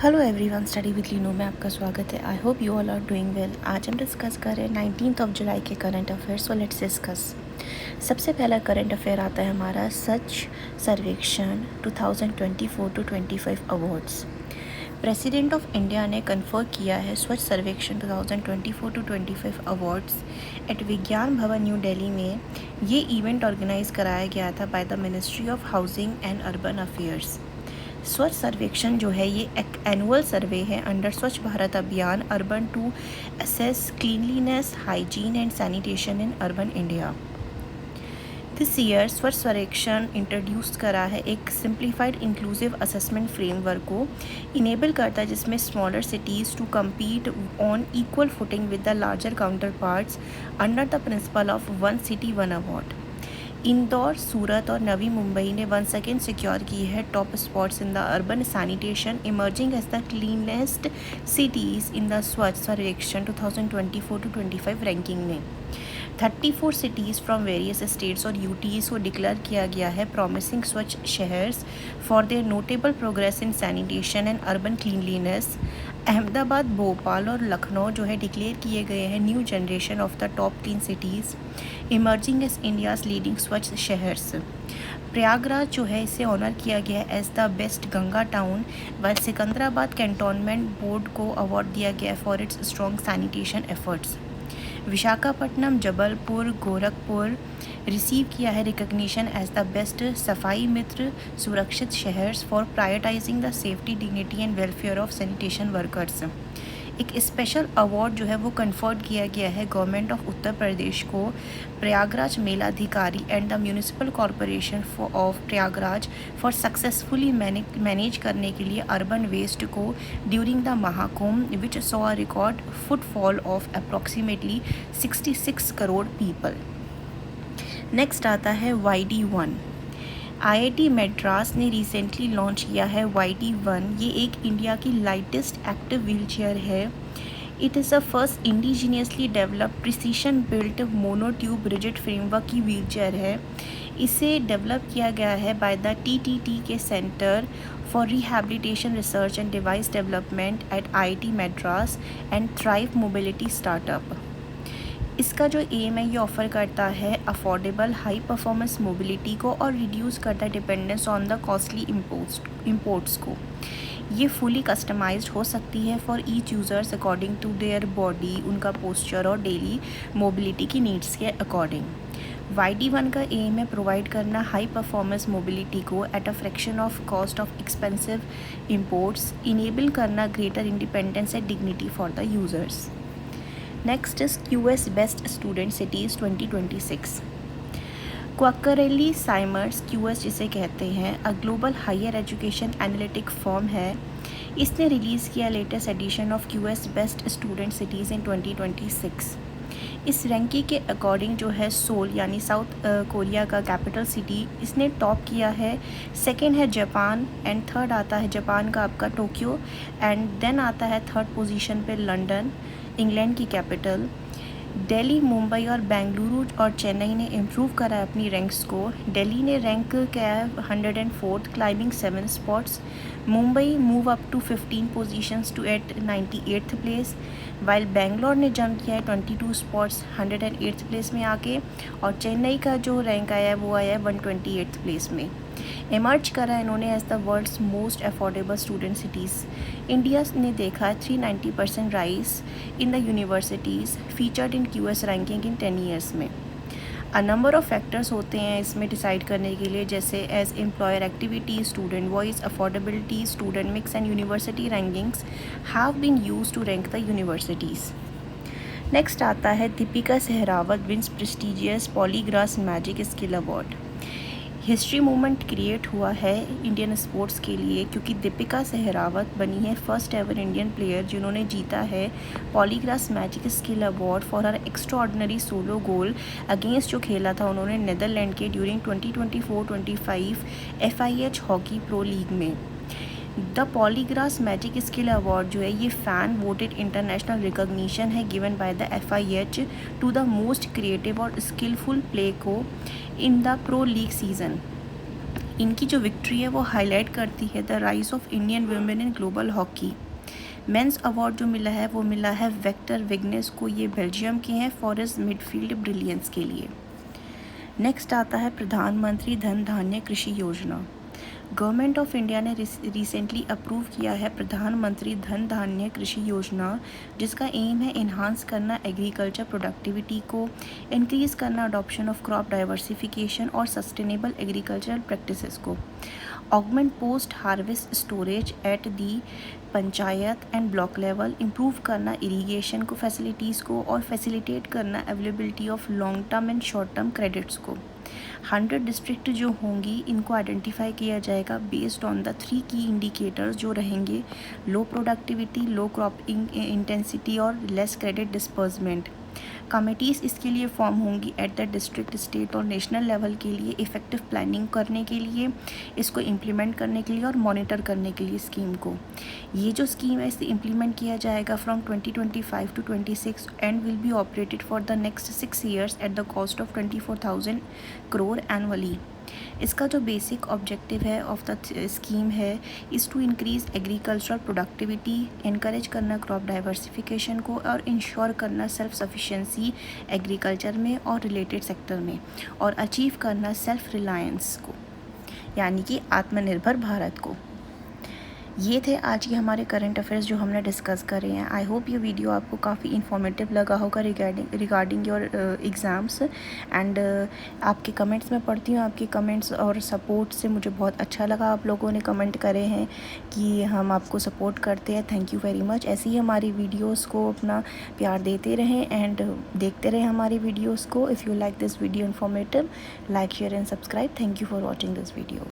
Hello everyone, study with Leenu में आपका स्वागत है। I hope you all are doing well. आज हम डिस्कस कर रहे हैं 19 जुलाई के current affairs. So let's discuss. सबसे पहला करंट अफेयर आता है हमारा Swachh Survekshan 2024 to 25 awards. President of India ने कन्फर्म किया है स्वच्छ सर्वेक्षण 2024 टू 25 अवार्ड्स एट विज्ञान भवन न्यू दिल्ली में। ये इवेंट ऑर्गेनाइज कराया गया था by the ministry of housing and urban affairs. स्वच्छ सर्वेक्षण जो है ये एक एनुअल सर्वे है under Swachh Bharat Abhiyan urban to assess cleanliness, hygiene and sanitation in urban India. This year Swachh Survekshan introduce करा है एक सिंप्लीफाइड इंक्लूसिव असेसमेंट फ्रेमवर्क को इनेबल करता है, जिसमें smaller cities to compete on equal footing with the larger counterparts under the principle of one city one award. Indore, Surat और नवी मुंबई ने once again secure की है top spots in the urban sanitation, emerging as the cleanest cities in the Swachh Survekshan 2024 to 25 ranking में। 34 cities from various states और UTs को declare किया गया है प्रॉमिसिंग स्वच्छ शहर्स for their notable progress in sanitation and urban cleanliness. Ahmedabad, Bhopal और लखनऊ जो है डिक्लेयर किए गए हैं new generation of the top 10 cities emerging as India's leading Swachh शहर्स। प्रयागराज जो है इसे ऑनर किया गया है as the best Ganga town, while Secunderabad cantonment board को अवार्ड दिया गया for its strong sanitation efforts. Visakhapatnam, Jabalpur, Gorakhpur receive किया है रिकग्निशन एज द बेस्ट सफाई मित्र सुरक्षित शहर्स for prioritising the safety, dignity and welfare of sanitation workers. एक स्पेशल अवार्ड जो है वो कन्फर्ड किया गया है गवर्नमेंट ऑफ उत्तर प्रदेश को प्रयागराज मेलाधिकारी and the municipal corporation of Prayagraj for successfully manage करने के लिए अर्बन वेस्ट को during the Mahakumbh which saw a record footfall of approximately 66 crore people. Next आता है YD1। IIT मद्रास ने रिसेंटली लॉन्च किया है YD1। ये एक इंडिया की लाइटेस्ट एक्टिव व्हीलचेयर है। It is a first indigenously developed precision built monotube rigid framework की व्हीलचेयर है। इसे डेवलप किया गया है बाय द TTT के centre for rehabilitation research and device development at IIT Madras and thrive mobility startup. इसका जो एम है ये ऑफ़र करता है अफोर्डेबल हाई परफॉर्मेंस मोबिलिटी को और रिड्यूस करता है dependence on the costly imports को। ये फुली कस्टमाइज्ड हो सकती है for each users according to their body, उनका पोस्चर और डेली मोबिलिटी की नीड्स के अकॉर्डिंग। YD1 का एम है प्रोवाइड करना हाई परफॉर्मेंस मोबिलिटी को at a fraction of cost of expensive imports, enable करना greater independence and dignity for the users. Next is QS best student cities 2026। Quacquarelli Symonds QS जिसे कहते हैं a global higher education analytic firm है। इसने release किया latest edition of QS best student cities in 2026। इस ranking के according जो है सोल यानी साउथ कोरिया का कैपिटल सिटी इसने टॉप किया है। सेकंड है जापान एंड थर्ड आता है जापान का आपका टोक्यो एंड देन आता है थर्ड पोजीशन पे लंदन इंग्लैंड की कैपिटल। दिल्ली, मुंबई और बेंगलुरु और चेन्नई ने इम्प्रूव करा है अपनी रैंक्स को। दिल्ली ने रैंक किया है 104th climbing 7 spots. Mumbai move up to 15 positions to at 98th place, while Bangalore ने जंप किया है 22 स्पॉट्स 108th प्लेस में आके, और चेन्नई का जो रैंक आया है वो आया है 128th प्लेस में। एमर्ज करा इन्होंने as the world's most affordable student cities. India ने देखा 390% rise in the universities featured in QS ranking in 10 years में। अ नंबर ऑफ फैक्टर्स होते हैं इसमें डिसाइड करने के लिए, जैसे as employer activity, student voice, affordability, student mix and university rankings have been use to rank the universities. Next आता है Deepika Sehrawat wins prestigious Poligras magic skill award. History movement create हुआ है इंडियन स्पोर्ट्स के लिए, क्योंकि दीपिका सहरावत बनी है फर्स्ट एवर इंडियन प्लेयर जिन्होंने जीता है Poligras magic skill award for her extraordinary solo goal against जो खेला था उन्होंने नेदरलैंड के during 2024-25 FIH hockey pro league में। The Poligras magic skill award जो है ये फ़ैन वोटेड इंटरनेशनल रिकॉग्निशन है given by the FIH to the most creative और स्किलफुल प्ले को in the pro league season. इनकी जो विक्ट्री है वो हाईलाइट करती है the rise of Indian women in global hockey. Men's award जो मिला है वो मिला है वेक्टर विग्नेस को, ये बेल्जियम के हैं, फॉर हिज मिडफील्ड ब्रिलियंस के लिए। नेक्स्ट आता है प्रधानमंत्री धन धान्य कृषि योजना। गवर्नमेंट ऑफ इंडिया ने रिसेंटली अप्रूव किया है प्रधानमंत्री धन धान्य कृषि योजना, जिसका एम है इन्हांस करना एग्रीकल्चर प्रोडक्टिविटी को, इंक्रीज़ करना अडॉप्शन ऑफ क्रॉप डाइवर्सिफिकेशन और सस्टेनेबल एग्रीकल्चरल प्रैक्टिसेस को, augment post harvest storage at the panchayat and block level, improve करना इरीगेशन को फैसिलिटीज़ को और फैसिलिटेट करना availability of long term and short term credits को। 100 डिस्ट्रिक्ट जो होंगी इनको आइडेंटिफाई किया जाएगा बेस्ड ऑन द 3 की इंडिकेटर्स जो रहेंगे, लो प्रोडक्टिविटी, लो क्रॉप इंटेंसिटी और लेस क्रेडिट डिस्पर्समेंट। कमिटीज़ इसके लिए फॉर्म होंगी एट द डिस्ट्रिक्ट, स्टेट और नेशनल लेवल के लिए इफ़ेक्टिव प्लानिंग करने के लिए, इसको इम्प्लीमेंट करने के लिए और मॉनिटर करने के लिए स्कीम को। ये जो स्कीम है इसे इम्प्लीमेंट किया जाएगा from 2025 to 26 and will be operated for the next 6 years at the cost of 24,000 crore annually. इसका जो बेसिक ऑब्जेक्टिव है ऑफ द स्कीम है is to increase agricultural productivity, encourage करना क्रॉप डाइवर्सिफिकेशन को और इंश्योर करना सेल्फ सफिशेंसी एग्रीकल्चर में और रिलेटेड सेक्टर में, और अचीव करना सेल्फ रिलायंस को, यानी कि आत्मनिर्भर भारत को। ये थे आज के हमारे करंट अफेयर्स जो हमने डिस्कस करे हैं। आई होप ये वीडियो आपको काफ़ी इन्फॉर्मेटिव लगा होगा रिगार्डिंग योर एग्ज़ाम्स एंड आपके कमेंट्स में पढ़ती हूँ। आपके कमेंट्स और सपोर्ट से मुझे बहुत अच्छा लगा, आप लोगों ने कमेंट करे हैं कि हम आपको सपोर्ट करते हैं। Thank you very much. ऐसे ही हमारी वीडियोज़ को अपना प्यार देते रहें एंड देखते रहें हमारी वीडियोज़ को। If you like this video informative, like share and subscribe. Thank you for watching this video.